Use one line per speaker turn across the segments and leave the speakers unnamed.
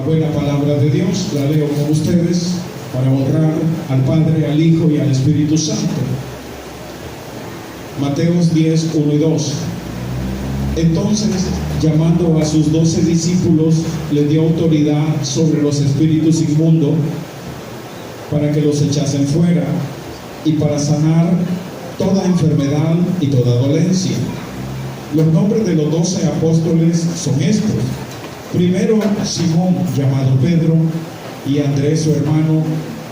La buena palabra de Dios la leo con ustedes para honrar al Padre, al Hijo y al Espíritu Santo. Mateos 10, 1 y 2. Entonces, llamando a sus 12 discípulos, les dio autoridad sobre los espíritus inmundos para que los echasen fuera y para sanar toda enfermedad y toda dolencia. Los nombres de los 12 apóstoles son estos. Primero, Simón, llamado Pedro, y Andrés, su hermano,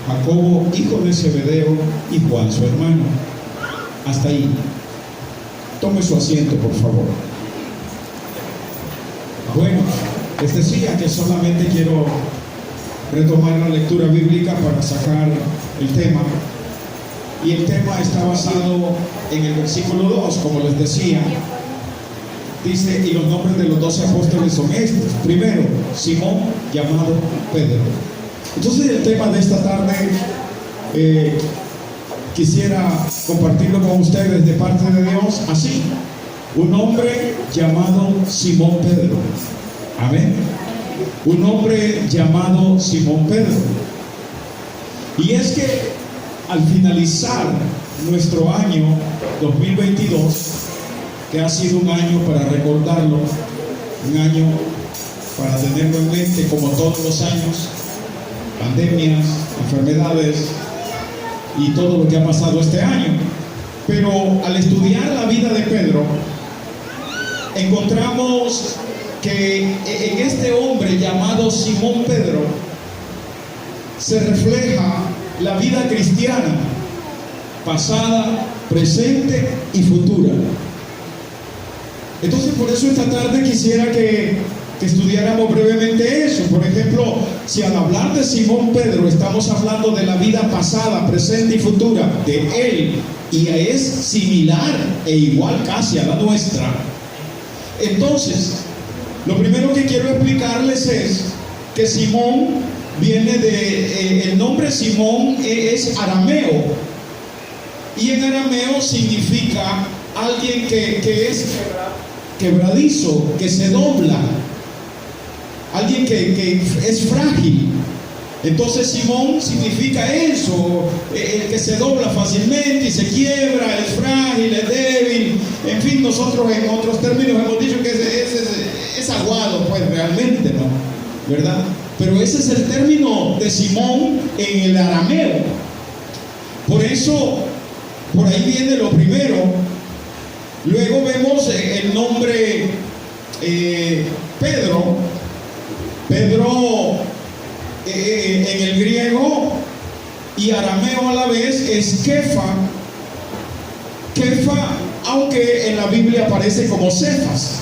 Jacobo, hijo de Zebedeo, y Juan, su hermano. Hasta ahí. Tome su asiento, por favor. Bueno, les decía que solamente quiero retomar la lectura bíblica para sacar el tema. Y el tema está basado en el versículo 2, como les decía. Dice, y los nombres de los 12 apóstoles son estos. Primero, Simón, llamado Pedro. Entonces el tema de esta tarde quisiera compartirlo con ustedes de parte de Dios así. Un hombre llamado Simón Pedro. Amén. Un hombre llamado Simón Pedro. Y es que al finalizar nuestro año 2022, que ha sido un año para recordarlo, un año para tenerlo en mente como todos los años, pandemias, enfermedades y todo lo que ha pasado este año. Pero al estudiar la vida de Pedro, encontramos que en este hombre llamado Simón Pedro se refleja la vida cristiana, pasada, presente y futura. Entonces por eso esta tarde quisiera que estudiáramos brevemente eso. Por ejemplo, si al hablar de Simón Pedro estamos hablando de la vida pasada, presente y futura de él, y es similar e igual casi a la nuestra, entonces lo primero que quiero explicarles es que Simón viene el nombre Simón es arameo, y en arameo significa alguien que es quebradizo, que se dobla, alguien que es frágil. Entonces Simón significa eso, el que se dobla fácilmente y se quiebra, es frágil, es débil. En fin, nosotros en otros términos hemos dicho que es aguado, pues realmente no, ¿verdad? Pero ese es el término de Simón en el arameo. Por eso, por ahí viene lo primero. Luego vemos el nombre Pedro. Pedro en el griego y arameo a la vez es Kefa. Kefa, aunque en la Biblia aparece como Cefas,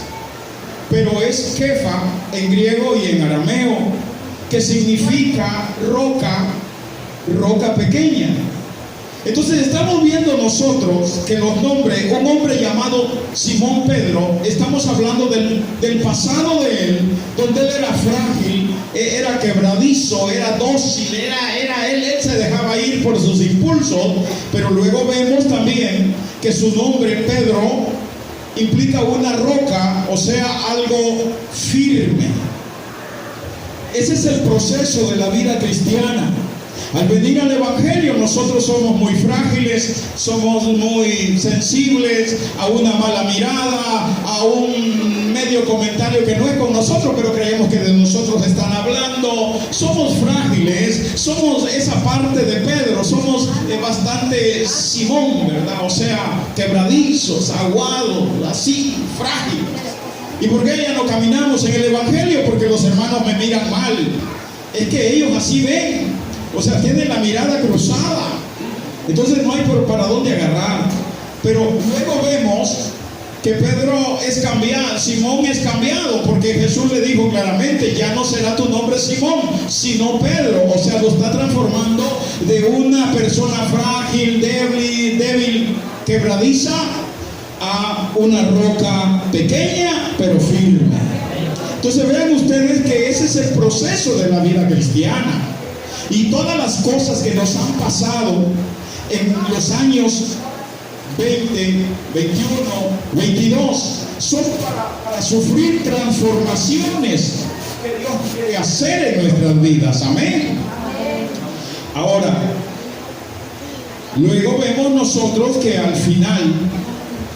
pero es Kefa en griego y en arameo, que significa roca, roca pequeña. Entonces estamos viendo nosotros que los nombres, un hombre llamado Simón Pedro, estamos hablando del pasado de él, donde él era frágil, era quebradizo, era dócil, él se dejaba ir por sus impulsos. Pero luego vemos también que su nombre Pedro implica una roca, o sea, algo firme. Ese es el proceso de la vida cristiana. Al venir al Evangelio nosotros somos muy frágiles, somos muy sensibles a una mala mirada, a un medio comentario que no es con nosotros, pero creemos que de nosotros están hablando. Somos frágiles, somos esa parte de Pedro, somos bastante Simón, ¿verdad? O sea, quebradizos, aguados, así, frágiles. ¿Y por qué ya no caminamos en el Evangelio? Porque los hermanos me miran mal. Es que ellos así ven. O sea, tienen la mirada cruzada. Entonces no hay para dónde agarrar. Pero luego vemos que Pedro es cambiado, Simón es cambiado, porque Jesús le dijo claramente, ya no será tu nombre Simón, sino Pedro. O sea, lo está transformando de una persona frágil, débil, quebradiza, a una roca pequeña, pero firme. Entonces vean ustedes que ese es el proceso de la vida cristiana. Y todas las cosas que nos han pasado en los años 20, 21, 22 son para sufrir transformaciones que Dios quiere hacer en nuestras vidas. Amén. Ahora, luego vemos nosotros que al final,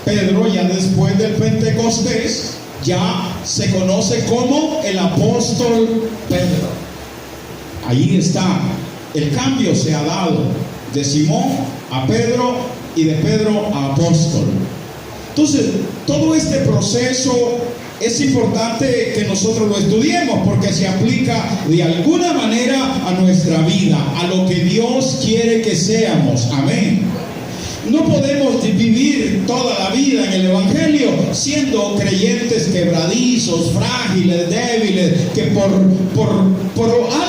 Pedro, ya después del Pentecostés, ya se conoce como el apóstol Pedro. Ahí está, el cambio se ha dado de Simón a Pedro y de Pedro a apóstol. Entonces, todo este proceso es importante que nosotros lo estudiemos porque se aplica de alguna manera a nuestra vida, a lo que Dios quiere que seamos. Amén. No podemos vivir toda la vida en el Evangelio siendo creyentes quebradizos, frágiles, débiles, que por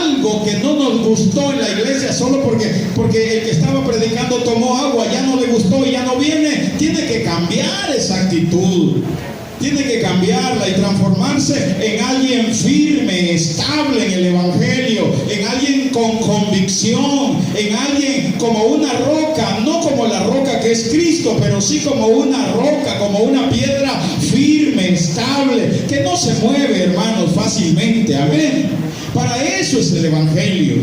algo que no nos gustó en la iglesia, solo porque el que estaba predicando tomó agua, ya no le gustó y ya no viene. Tiene que cambiar esa actitud. Tiene que cambiarla y transformarse en alguien firme, estable en el Evangelio, en alguien con convicción, en alguien como una roca, no como la roca que es Cristo, pero sí como una roca, como una piedra firme, estable, que no se mueve, hermanos, fácilmente. Amén. Para eso es el Evangelio.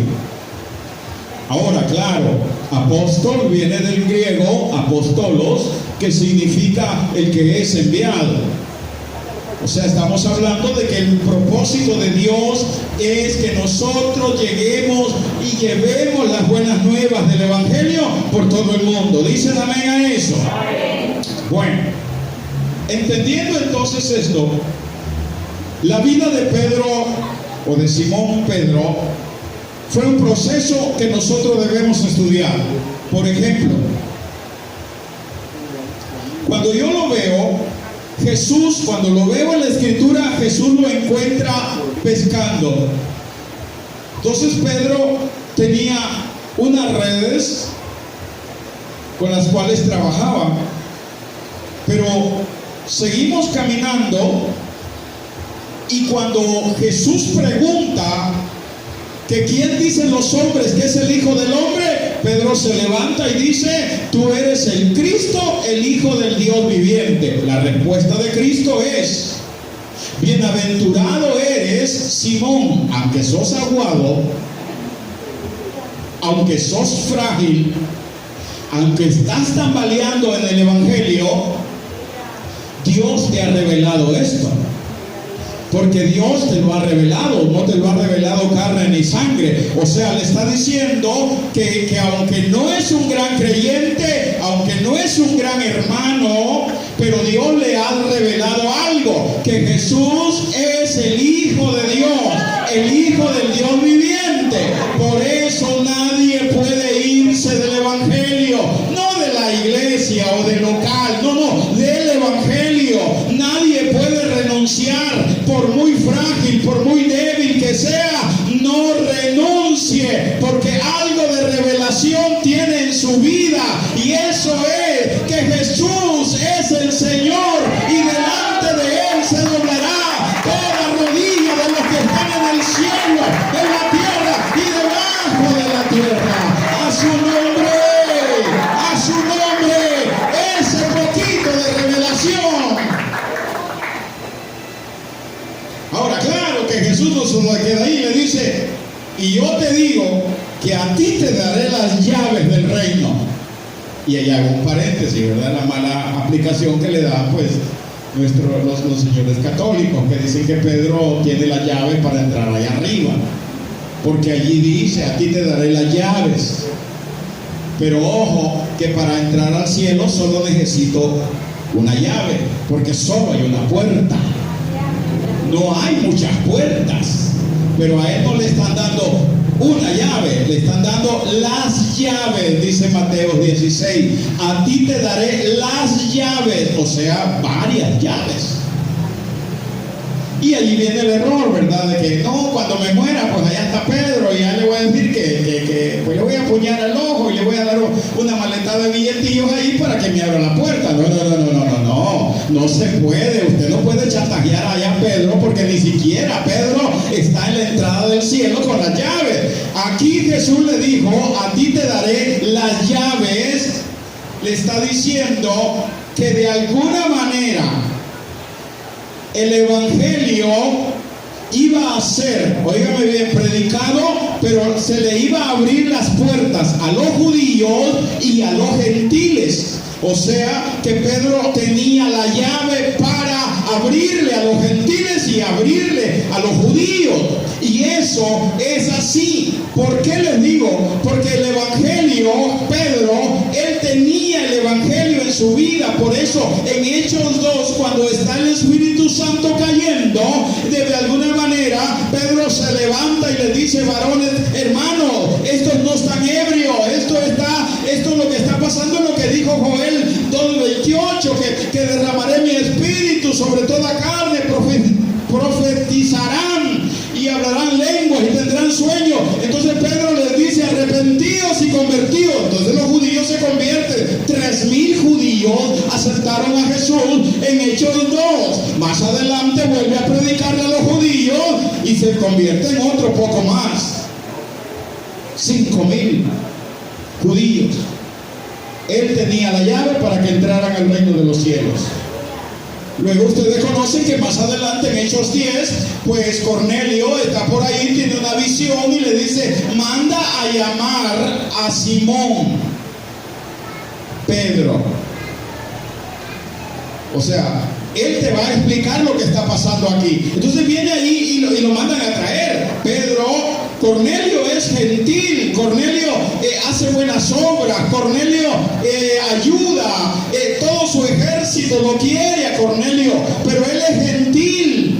Ahora, claro, apóstol viene del griego apostolos, que significa el que es enviado. O sea, estamos hablando de que el propósito de Dios es que nosotros lleguemos y llevemos las buenas nuevas del Evangelio por todo el mundo. ¿Dicen amén a eso? Bueno, entendiendo entonces esto, la vida de Pedro o de Simón Pedro fue un proceso que nosotros debemos estudiar. Por ejemplo, cuando yo lo veo, Jesús, cuando lo veo en la escritura, Jesús lo encuentra pescando. Entonces Pedro tenía unas redes con las cuales trabajaba. Pero seguimos caminando y cuando Jesús pregunta que quién dicen los hombres que es el Hijo del Hombre, Pedro se levanta y dice: tú eres el Cristo, el Hijo del Dios viviente. La respuesta de Cristo es: bienaventurado eres, Simón, aunque sos aguado, aunque sos frágil, aunque estás tambaleando en el Evangelio, Dios te ha revelado esto. Porque Dios te lo ha revelado, no te lo ha revelado carne ni sangre. O sea, le está diciendo que aunque no es un gran creyente, aunque no es un gran hermano, pero Dios le ha revelado algo, que Jesús es el Hijo de Dios, el Hijo del Dios viviente. Por eso nadie puede irse del Evangelio, no de la iglesia o del local, no, del Evangelio. Nadie puede renunciar, por muy frágil, por muy débil que sea, no renuncie, porque algo de revelación tiene en su vida, y eso es que Jesús es el Señor, y delante de Él se doblará toda rodilla de los que están en el cielo, en la tierra y debajo de la tierra. A su nombre, ese poquito de revelación. Ahora, claro que Jesús no se lo queda ahí, le dice: y yo te digo que a ti te daré las llaves del reino. Y ahí hago un paréntesis, ¿verdad? La mala aplicación que le dan, pues, los señores católicos, que dicen que Pedro tiene las llaves para entrar allá arriba. Porque allí dice: a ti te daré las llaves. Pero ojo, que para entrar al cielo solo necesito una llave, porque solo hay una puerta. No hay muchas puertas, pero a él no le están dando una llave, le están dando las llaves, dice Mateo 16. A ti te daré las llaves, o sea, varias llaves. Y allí viene el error, ¿verdad? De que no, cuando me muera, pues allá está Pedro, y ya le voy a decir que pues le voy a apuñar al ojo y le voy a dar una maleta de billetillos ahí para que me abra la puerta. No se puede. Usted no puede chantajear allá a Pedro, porque ni siquiera Pedro está en la entrada del cielo con las llaves. Aquí Jesús le dijo: a ti te daré las llaves. Le está diciendo que de alguna manera el Evangelio iba a ser, óigame bien, predicado, pero se le iba a abrir las puertas a los judíos y a los gentiles. O sea que Pedro tenía la llave para abrirle a los gentiles y abrirle a los judíos. Y eso es así. ¿Por qué les digo? Porque el evangelio, Pedro, él tenía el evangelio en su vida. Por eso en Hechos 2, cuando está el Espíritu Santo cayendo, de alguna manera Pedro se levanta y le dice: varones, hermanos, estos no están ebrios, esto es lo que está pasando, es lo que dijo Joel 2:28, que derramaré mi espíritu sobre toda carne, profetizarán y hablarán lenguas y tendrán sueños. Entonces Pedro les dice: arrepentidos y convertidos. Entonces los judíos se convierten. 3,000 judíos aceptaron a Jesús en Hechos 2. Más adelante vuelve a predicarle a los judíos y se convierte en otro poco más. 5,000 judíos. Él tenía la llave para que entraran al reino de los cielos. Luego ustedes conocen que más adelante en Hechos 10, pues Cornelio está por ahí, tiene una visión y le dice: manda a llamar a Simón Pedro. O sea, él te va a explicar lo que está pasando aquí. Entonces viene ahí y lo mandan a traer. Cornelio es gentil, Cornelio hace buenas obras, Cornelio ayuda, todo su ejército lo quiere a Cornelio, pero él es gentil.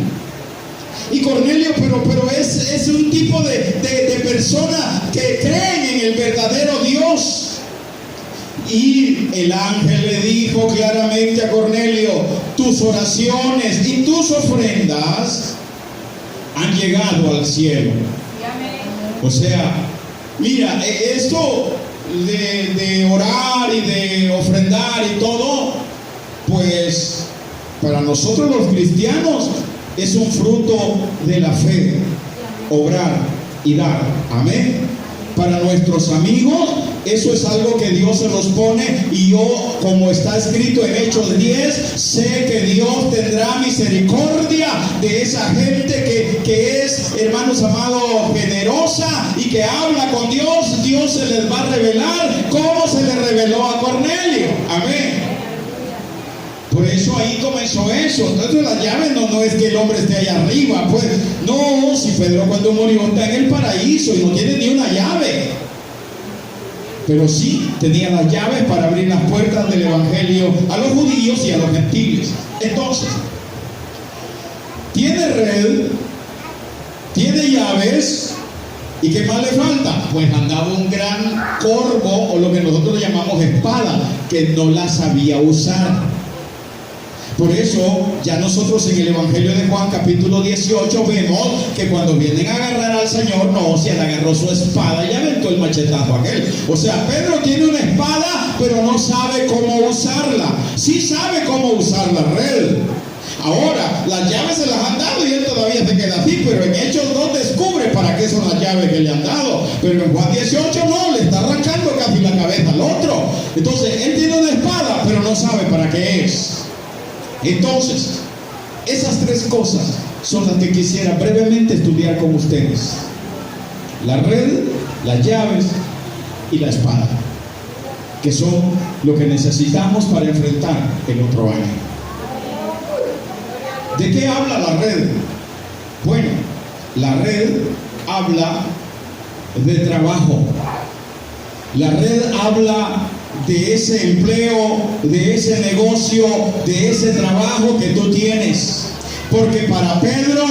Y Cornelio, pero es un tipo de persona que creen en el verdadero Dios. Y el ángel le dijo claramente a Cornelio: tus oraciones y tus ofrendas han llegado al cielo. O sea, mira, esto de orar y de ofrendar y todo, pues para nosotros los cristianos es un fruto de la fe, obrar y dar. Amén. Para nuestros amigos, eso es algo que Dios se los pone, y yo, como está escrito en Hechos 10, sé que Dios tendrá misericordia de esa gente que es, hermanos amados, generosa y que habla con Dios. Dios se les va a revelar como se le reveló a Cornelio. Amén. Por eso ahí comenzó eso. Entonces las llaves no es que el hombre esté allá arriba, pues no, si Pedro cuando murió está en el paraíso y no tiene ni una llave, pero sí tenía las llaves para abrir las puertas del evangelio a los judíos y a los gentiles. Entonces, tiene red, tiene llaves, ¿y qué más le falta? Pues andaba un gran corvo, o lo que nosotros llamamos espada, que no la sabía usar. Por eso ya nosotros en el Evangelio de Juan capítulo 18 vemos que cuando vienen a agarrar al Señor, no, se le agarró su espada y aventó el machetazo a aquel. O sea, Pedro tiene una espada, pero no sabe cómo usarla. Sí sabe cómo usar la red. Ahora, las llaves se las han dado y él todavía se queda así, pero en Hechos 2 descubre para qué son las llaves que le han dado. Pero en Juan 18 no, le está arrancando casi la cabeza al otro. Entonces, él tiene una espada, pero no sabe para qué es. Entonces, esas tres cosas son las que quisiera brevemente estudiar con ustedes: la red, las llaves y la espada, que son lo que necesitamos para enfrentar el otro año. ¿De qué habla la red? Bueno, la red habla de trabajo. La red habla de ese empleo, de ese negocio, de ese trabajo que tú tienes. Porque para Pedro,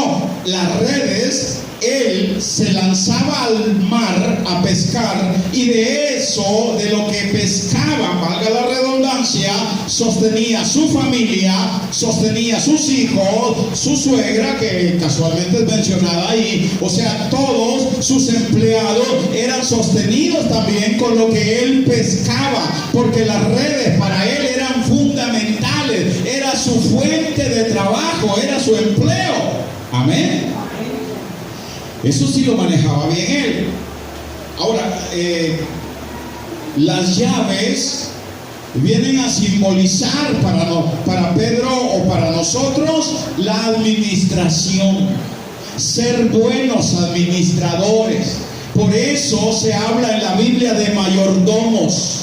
las redes, él se lanzaba al mar a pescar, y de eso, de lo que pescaba, valga la redundancia, sostenía su familia, sostenía sus hijos, su suegra, que casualmente es mencionada ahí. O sea, todos sus empleados eran sostenidos también con lo que él pescaba, porque las redes para él eran fundamentales, era su fuente de trabajo, era su empleo. Amén. Eso sí lo manejaba bien él. Ahora, las llaves vienen a simbolizar para Pedro o para nosotros la administración. ser buenos administradores. Por eso se habla en la Biblia de mayordomos.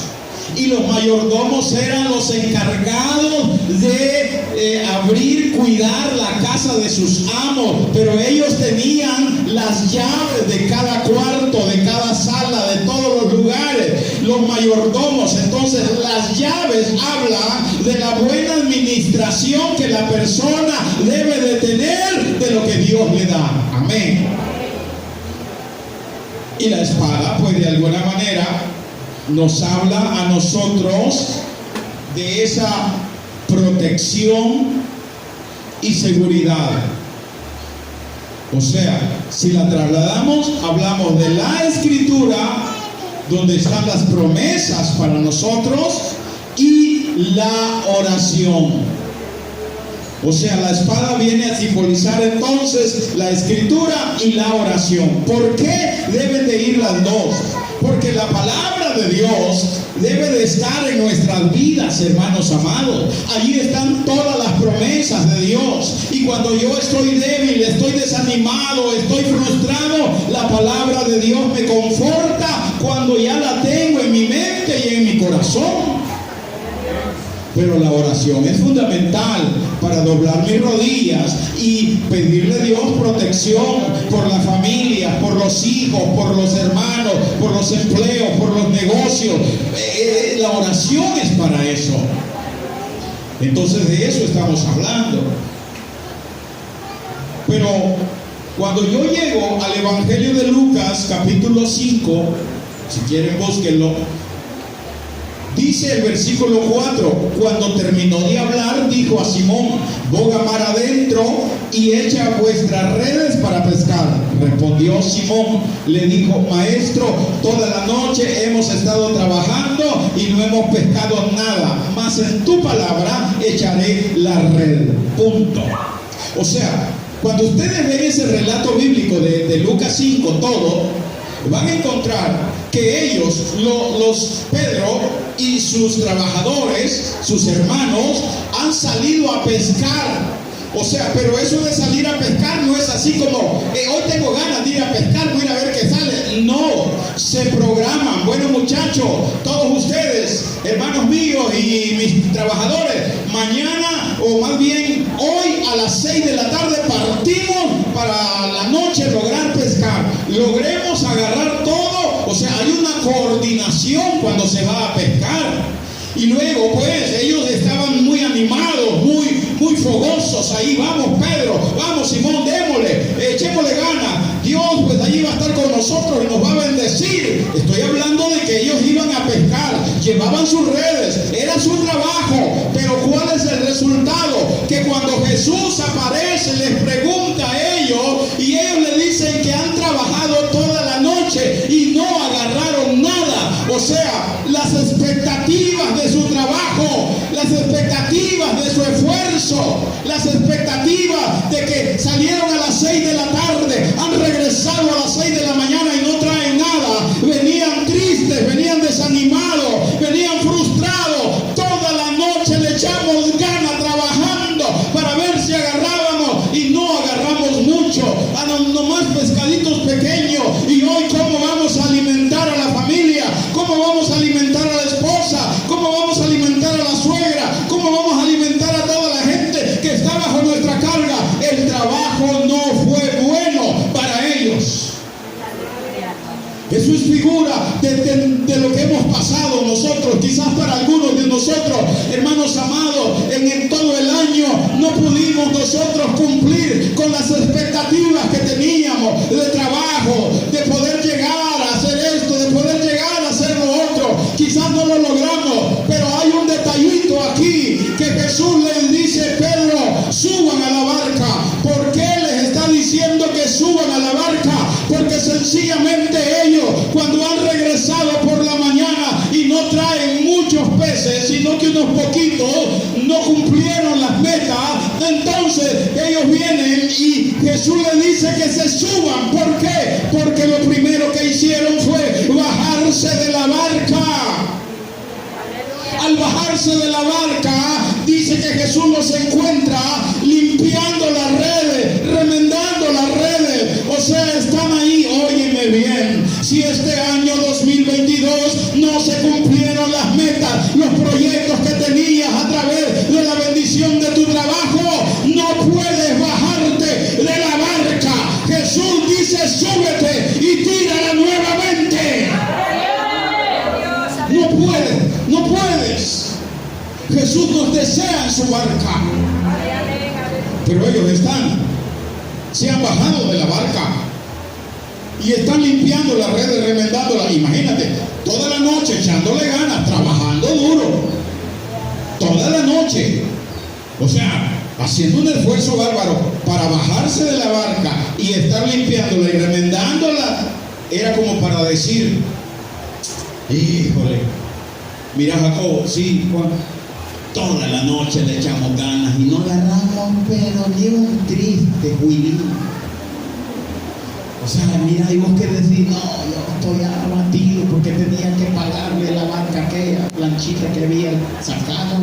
Y los mayordomos eran los encargados de abrir, cuidar la casa de sus amos, pero ellos tenían las llaves de cada cuarto, de cada sala, de todos los lugares, los mayordomos. Entonces las llaves hablan de la buena administración que la persona debe de tener de lo que Dios le da. Amén. Y la espada, pues de alguna manera nos habla a nosotros de esa protección y seguridad. O sea, si la trasladamos, hablamos de la Escritura, donde están las promesas para nosotros, y la oración. O sea, la espada viene a simbolizar entonces la Escritura y la oración. ¿Por qué deben de ir las dos? Porque la palabra de Dios debe de estar en nuestras vidas, hermanos amados. Allí están todas las promesas de Dios. Y cuando yo estoy débil, estoy desanimado, estoy frustrado, la palabra de Dios me conforta cuando ya la tengo en mi mente y en mi corazón. Pero la oración es fundamental para doblar mis rodillas y pedirle a Dios protección por la familia, por los hijos, por los hermanos, por los empleos, por los negocios. La oración es para eso. Entonces de eso estamos hablando. Pero cuando yo llego al Evangelio de Lucas, capítulo 5, si quieren búsquenlo, dice el versículo 4, cuando terminó de hablar, dijo a Simón, boga mar adentro y echa vuestras redes para pescar. Respondió Simón, le dijo, maestro, toda la noche hemos estado trabajando y no hemos pescado nada, mas en tu palabra echaré la red. Punto. O sea, cuando ustedes ven ese relato bíblico de Lucas 5, todo, van a encontrar que ellos, los Pedro y sus trabajadores, sus hermanos, han salido a pescar. O sea, pero eso de salir a pescar no es así como, hoy tengo ganas de ir a pescar, voy a ir a ver qué sale. No, se programan. Bueno, muchachos, todos ustedes, hermanos míos y mis trabajadores, mañana o más bien hoy a las 6 de la tarde partimos para la noche lograr pescar. Logremos agarrar todo. O sea, hay una coordinación cuando se va a pescar. Y luego, pues, ellos estaban muy animados, muy fogosos. Ahí, vamos Pedro, vamos Simón, démosle, echémosle ganas. Dios, pues, allí va a estar con nosotros y nos va a bendecir. Estoy hablando de que ellos iban a pescar, llevaban sus redes, era su trabajo. Pero ¿cuál es el resultado? Que cuando Jesús aparece, les pregunta a ellos, y ellos le dicen que han trabajado toda la noche y no agarraron nada. O sea, las expectativas de su trabajo, las expectativas de su esfuerzo, las expectativas de que salieron a las 6 de la tarde, han regresado a las 6 de la mañana y no traen nada, venían tristes, venían desanimados, venían frustrados. Toda la noche le echamos ganas trabajando para ver si agarrábamos y no agarramos mucho, nomás pescaditos pequeños. Y hoy, ¿cómo vamos a alimentar a la familia? ¿Cómo vamos a alimentar a la esposa? ¿Cómo vamos a alimentar a la suegra? ¿Cómo vamos a alimentar a toda la gente que está bajo nuestra carga? El trabajo no fue bueno para ellos. Eso es figura de lo que hemos pasado nosotros. Quizás para algunos de nosotros, hermanos amados, en todo el año no pudimos nosotros cumplir con las expectativas que teníamos de trabajo, de poder llegar a hacer esto, de poder llegar a hacer lo otro. Quizás no lo logramos, pero hay un detallito aquí que Jesús les dice: Pedro, suban a la barca. ¿Por qué les está diciendo que suban a la barca? Porque sencillamente ellos, cuando han regresado por la mañana y no traen muchos peces, sino que unos poquitos, no cumplieron las metas. Entonces ellos vienen y Jesús les dice que se suban. ¿Por qué? Porque lo primero que hicieron fue bajarse de la barca. Al bajarse de la barca, dice que Jesús los encuentra limpiando las redes, remendando las redes. Si este año 2022 no se cumplieron las metas, los proyectos que tenías a través de la bendición de tu trabajo, no puedes bajarte de la barca. Jesús dice: súbete y tírala nuevamente. No puedes. Jesús nos desea en su barca. Pero ellos se han bajado de la barca y están limpiando las redes, remendándolas. Imagínate, toda la noche echándole ganas, trabajando duro. Toda la noche. O sea, haciendo un esfuerzo bárbaro para bajarse de la barca y estar limpiándola y remendándola. Era como para decir: híjole, mira Jacob, sí, Juan, toda la noche le echamos ganas y no agarramos pero ni un triste juilín. O sea, mira, y vos que decís: no, yo estoy abatido porque tenía que pagarle la barca aquella planchita que había sacado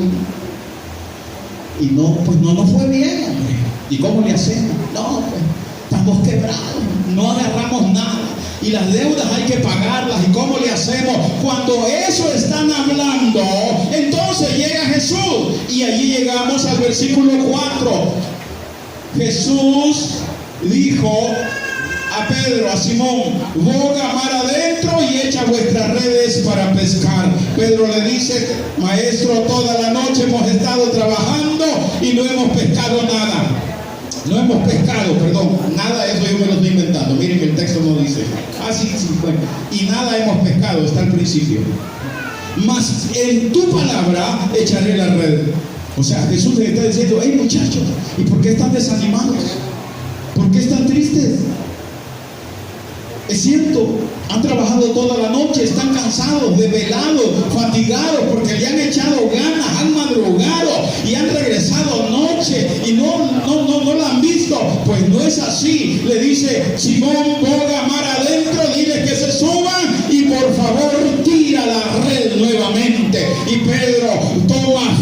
y no, pues no nos fue bien, hombre. ¿Y cómo le hacemos? No, pues estamos quebrados, no agarramos nada. Y las deudas hay que pagarlas. ¿Y cómo le hacemos? Cuando eso están hablando, entonces llega Jesús. Y allí llegamos al versículo 4. Jesús dijo a Pedro, a Simón: boga mar adentro y echa vuestras redes para pescar. Pedro le dice: maestro, toda la noche hemos estado trabajando y no hemos pescado nada. No hemos pescado, perdón, nada, eso yo me lo estoy inventando. Miren que el texto no dice. Sí, bueno. Y nada hemos pescado, está al principio. Mas en tu palabra echaré la red. O sea, Jesús les está diciendo: hey muchachos, ¿y por qué están desanimados? ¿Por qué están tristes? Es cierto, han trabajado toda la noche, están cansados, desvelados, fatigados, porque le han echado ganas, han madrugado y han regresado noche y no la han visto. Pues no es así. Le dice: Simón, boga mar adentro, diles que se suban y por favor tira la red nuevamente. Y Pedro toma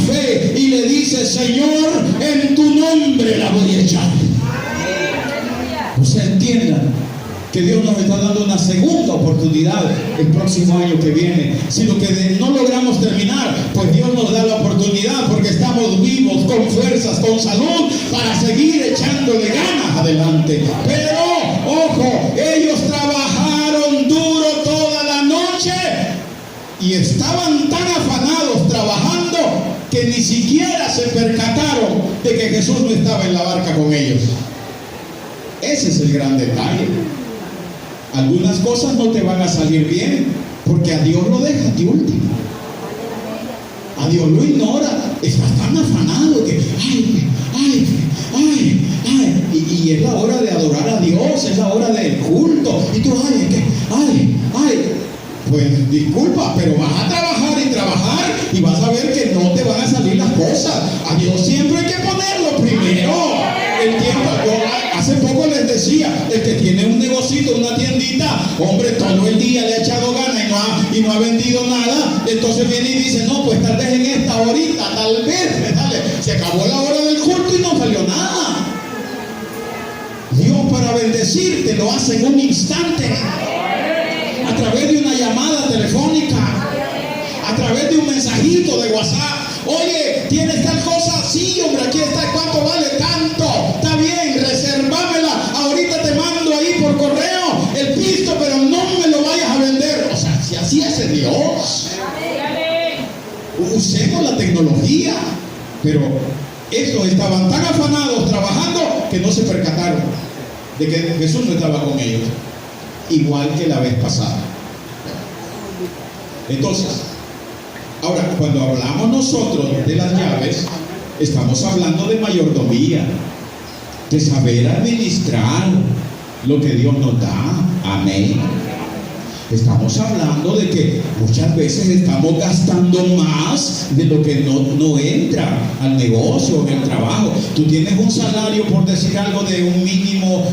fe y le dice: Señor, en tu nombre la voy a echar. O sea, entiendan que Dios nos está dando una segunda oportunidad el próximo año que viene. Si lo que no logramos terminar, pues Dios nos da la oportunidad, porque estamos vivos, con fuerzas, con salud, para seguir echándole ganas adelante. Pero, ojo, ellos trabajaron duro toda la noche y estaban tan afanados trabajando que ni siquiera se percataron de que Jesús no estaba en la barca con ellos. Ese es el gran detalle. Algunas cosas no te van a salir bien, porque a Dios lo dejas de último. A Dios lo ignora. Estás tan afanado que, y es la hora de adorar a Dios, es la hora del culto. Y tú, pues disculpa, pero vas a trabajar y vas a ver que no te van a salir las cosas. A Dios siempre hay que ponerlo primero. El tiempo, yo hace poco les decía: el que tiene un negocito, una tiendita, hombre, todo el día le ha echado ganas y no ha vendido nada. Entonces viene y dice: no, pues tal vez en esta horita, tal vez, dale, se acabó la hora del culto y no salió nada. Dios, para bendecirte, lo hace en un instante, a través de una llamada telefónica, a través de un mensajito de WhatsApp. Oye, ¿tienes tal cosa? Sí, hombre, aquí está. ¿Cuánto vale? Tanto. Está bien, resérvamela. Ahorita te mando ahí por correo el pisto, pero no me lo vayas a vender. O sea, si así hace Dios. Usemos la tecnología. Pero estos estaban tan afanados trabajando que no se percataron de que Jesús no estaba con ellos. Igual que la vez pasada. Entonces, ahora, cuando hablamos nosotros de las llaves, estamos hablando de mayordomía, de saber administrar lo que Dios nos da. Amén. Estamos hablando de que muchas veces estamos gastando más de lo que no entra al negocio, en el trabajo. Tú tienes un salario, por decir algo, de un mínimo,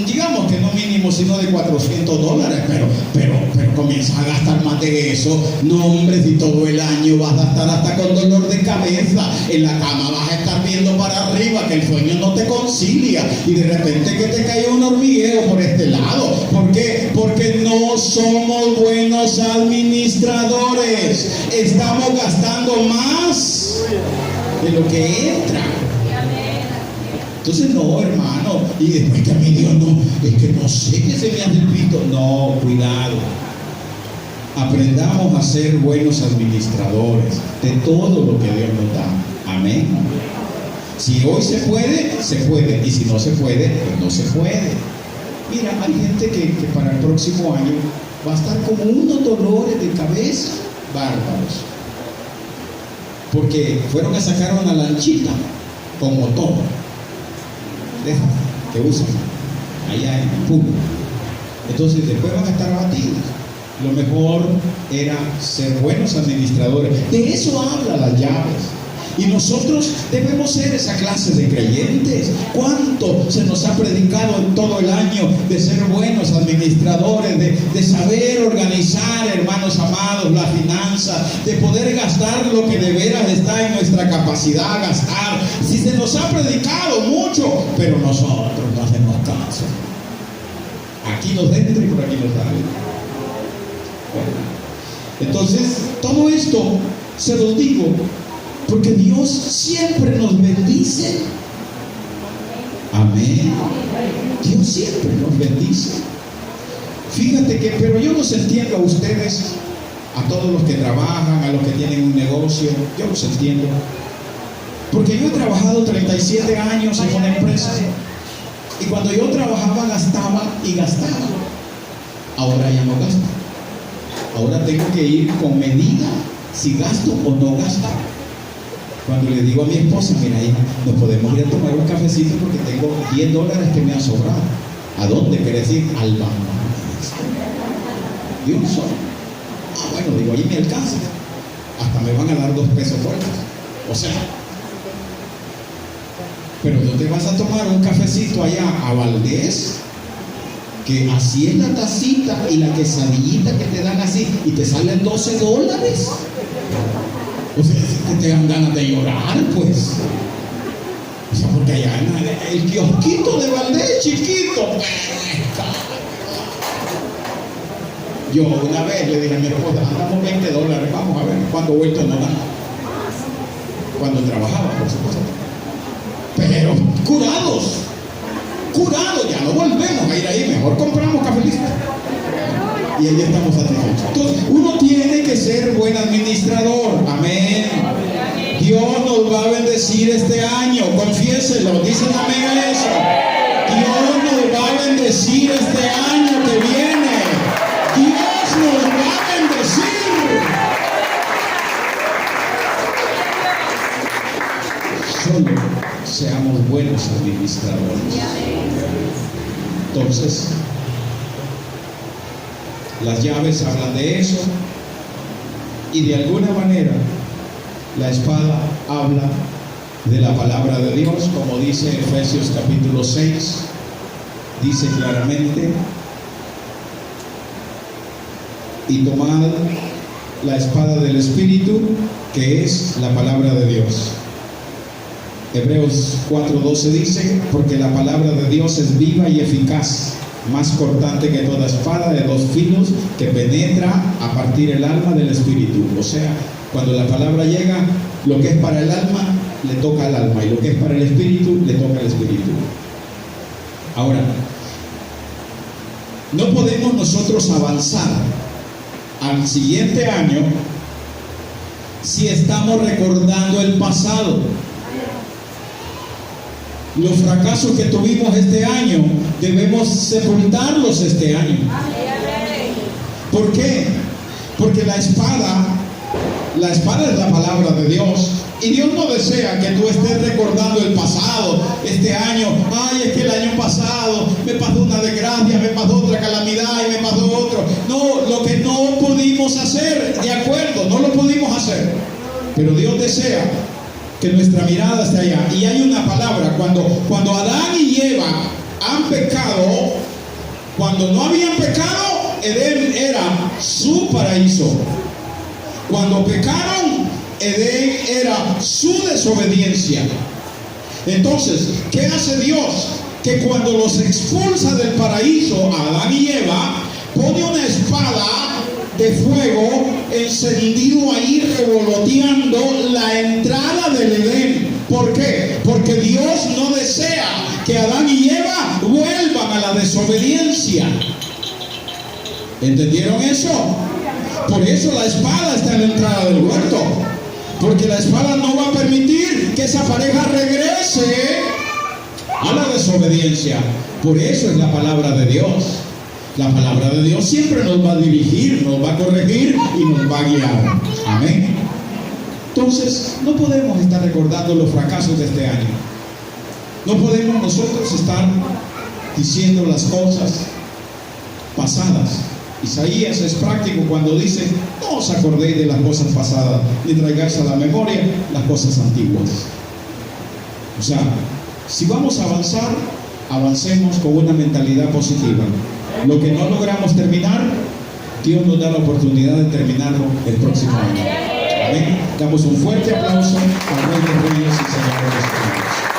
digamos que no mínimo, sino de $400, pero comienzas a gastar más de eso. No, hombre, si todo el año vas a estar hasta con dolor de cabeza, en la cama vas a estar viendo para arriba, que el sueño no te concilia, y de repente que te cae un hormigueo por este lado. ¿Por qué? no somos buenos administradores. Estamos gastando más de lo que entra. Entonces no, hermano, y después que a mí Dios no, es que no sé qué se me hace el pito. No, cuidado. Aprendamos a ser buenos administradores de todo lo que Dios nos da. Amén. Si hoy se puede, se puede. Y si no se puede, pues no se puede. Mira, hay gente que para el próximo año va a estar como unos dolores de cabeza bárbaros. Porque fueron a sacar una lanchita con motor. De esas que usan allá en Puno. Entonces después van a estar abatidos. Lo mejor era ser buenos administradores. De eso habla las llaves. Y nosotros debemos ser esa clase de creyentes. ¿Cuánto se nos ha predicado en todo el año de ser buenos administradores, de saber organizar, hermanos amados, las finanzas, de poder gastar lo que de veras está en nuestra capacidad gastar? Si se nos ha predicado mucho, pero nosotros no hacemos caso. Aquí nos entra y por aquí nos sale. Entonces, todo esto se los digo porque Dios siempre nos bendice. Amén. Dios siempre nos bendice. Fíjate que, pero yo los entiendo a ustedes, a todos los que trabajan, a los que tienen un negocio, yo los entiendo. Porque yo he trabajado 37 años en una empresa. Y cuando yo trabajaba, gastaba y gastaba. Ahora ya no gasto. Ahora tengo que ir con medida si gasto o no gasto. Cuando le digo a mi esposa, mira hija, nos podemos ir a tomar un cafecito porque tengo $10 que me han sobrado. ¿A dónde? ¿Quieres ir? Al banco. De un solo. Bueno, digo, ahí me alcanza. Hasta me van a dar 2 pesos fuertes. O sea, pero no te vas a tomar un cafecito allá a Valdés, que así es la tacita y la quesadillita que te dan así y te salen $12. O sea, que te dan ganas de llorar, pues. O sea, porque allá en el kiosquito de Valdés, chiquito. Yo una vez le dije a mi esposa, andamos $20, vamos a ver cuándo vuelto no da. Cuando trabajaba, por supuesto. Pero curados, ya no volvemos a ir ahí, mejor compramos café listo. Y ahí estamos satisfechos. Entonces, uno tiene que ser buen administrador. Amén. Dios nos va a bendecir este año. Confiéselo, dicen amén a eso. Dios nos va a bendecir este año que viene. Dios nos va a bendecir. Solo seamos buenos administradores. Entonces, las llaves hablan de eso, y de alguna manera la espada habla de la palabra de Dios, como dice Efesios capítulo 6, dice claramente: y tomad la espada del Espíritu, que es la palabra de Dios. Hebreos 4:12 dice: porque la palabra de Dios es viva y eficaz, más cortante que toda espada de 2 filos, que penetra a partir el alma del espíritu. O sea, cuando la palabra llega, lo que es para el alma le toca al alma, y lo que es para el espíritu le toca al espíritu. Ahora, no podemos nosotros avanzar al siguiente año si estamos recordando el pasado. Los fracasos que tuvimos este año debemos sepultarlos este año. ¿Por qué? Porque la espada es la palabra de Dios, y Dios no desea que tú estés recordando el pasado este año. Ay, es que el año pasado me pasó una desgracia, me pasó otra calamidad y me pasó otro. No, lo que no pudimos hacer, de acuerdo, no lo pudimos hacer, pero Dios desea que nuestra mirada esté allá. Y hay una palabra: cuando Adán y Eva han pecado, cuando no habían pecado, Edén era su paraíso. Cuando pecaron, Edén era su desobediencia. Entonces, ¿qué hace Dios? Que cuando los expulsa del paraíso a Adán y Eva, pone una fuego encendido ahí revoloteando la entrada del Edén. ¿Por qué? Porque Dios no desea que Adán y Eva vuelvan a la desobediencia. ¿Entendieron eso? Por eso la espada está en la entrada del huerto, porque la espada no va a permitir que esa pareja regrese a la desobediencia. Por eso es la palabra de Dios. La palabra de Dios siempre nos va a dirigir, nos va a corregir y nos va a guiar. Amén. Entonces, no podemos estar recordando los fracasos de este año. No podemos nosotros estar diciendo las cosas pasadas. Isaías es práctico cuando dice: no os acordéis de las cosas pasadas, ni traigáis a la memoria las cosas antiguas. O sea, si vamos a avanzar, avancemos con una mentalidad positiva. Lo que no logramos terminar, Dios nos da la oportunidad de terminarlo el próximo año. Amén. Damos un fuerte aplauso al Rey de Reyes y Señor de los Reyes.